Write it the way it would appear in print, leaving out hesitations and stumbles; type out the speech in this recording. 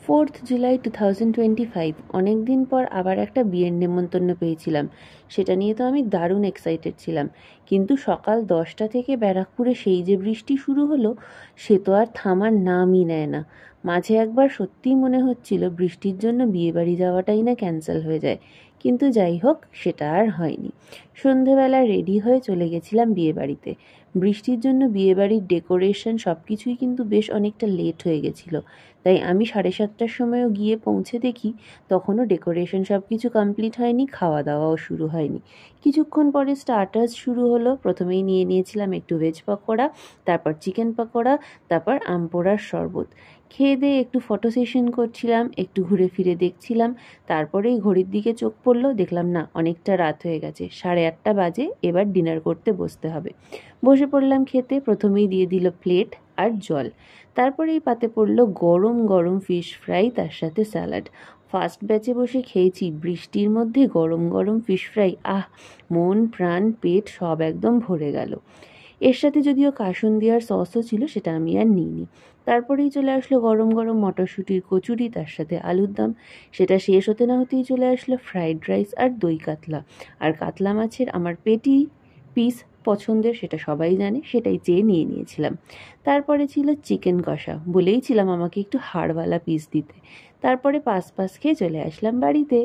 4th July 2025 অনেক দিন পর আবার একটা বিয়ের নেমন্তন্ন পেয়েছিলাম। সেটা নিয়ে তো আমি দারুণ এক্সাইটেড ছিলাম, কিন্তু সকাল 10টা থেকে ব্যারাকপুরে সেই যে বৃষ্টি শুরু হলো, সে তো আর থামার নামই নেয় না। মাঝে একবার সত্যিই মনে হচ্ছিল বৃষ্টির জন্য বিয়েবাড়ি যাওয়াটাই না ক্যান্সেল হয়ে যায়, কিন্তু যাই হোক, সেটা আর হয়নি। সন্ধেবেলা রেডি হয়ে চলে গেছিলাম বিয়েবাড়িতে। বৃষ্টির জন্য বিয়েবাড়ির ডেকোরেশন সব কিছুই কিন্তু বেশ অনেকটা লেট হয়ে গেছিলো, তাই আমি 7:30টার সময়ও গিয়ে পৌঁছে দেখি তখনও ডেকোরেশন সব কিছু কমপ্লিট হয়নি, খাওয়া দাওয়াও শুরু হয়নি। কিছুক্ষণ পরে স্টার্টার্স শুরু হলো। প্রথমেই নিয়ে নিয়েছিলাম একটু ভেজ পকোড়া, তারপর চিকেন পকোড়া, তারপর আম পোড়ার শরবত। খেয়ে দিয়ে একটু ফটো সেশন করছিলাম, একটু ঘুরে ফিরে দেখছিলাম। তারপরেই ঘড়ির দিকে চোখ পড়লো, দেখলাম না অনেকটা রাত হয়ে গেছে, 8:30 বাজে, এবার ডিনার করতে বসতে হবে। বসে পড়লাম খেতে। প্রথমেই দিয়ে দিল প্লেট আর জল, তারপরেই পাতে পড়লো গরম গরম ফিশ ফ্রাই, তার সাথে স্যালাড। ফার্স্ট ব্যাচে বসে খেয়েছি, বৃষ্টির মধ্যে গরম গরম ফিশ ফ্রাই, আহ, মন প্রাণ পেট সব একদম ভরে গেল। এর সাথে যদিও কাসুন্দি আর সসও ছিল, সেটা আমি আর নিইনি। তারপরেই চলে আসলো গরম গরম মটরশুঁটির কচুরি, তার সাথে আলুর দম। সেটা শেষ হতে না হতেই চলে আসলো ফ্রাইড রাইস আর দই কাতলা। আর কাতলা মাছের আমার পেটি পিস পছন্দের, সেটা সবাই জানে, সেটাই চেয়ে নিয়ে নিয়েছিলাম। তারপরে ছিল চিকেন কষা, বলেইছিলাম আমাকে একটু হাড়ওয়ালা পিস দিতে। তারপরে পাস খেয়ে চলে আসলাম বাড়িতে।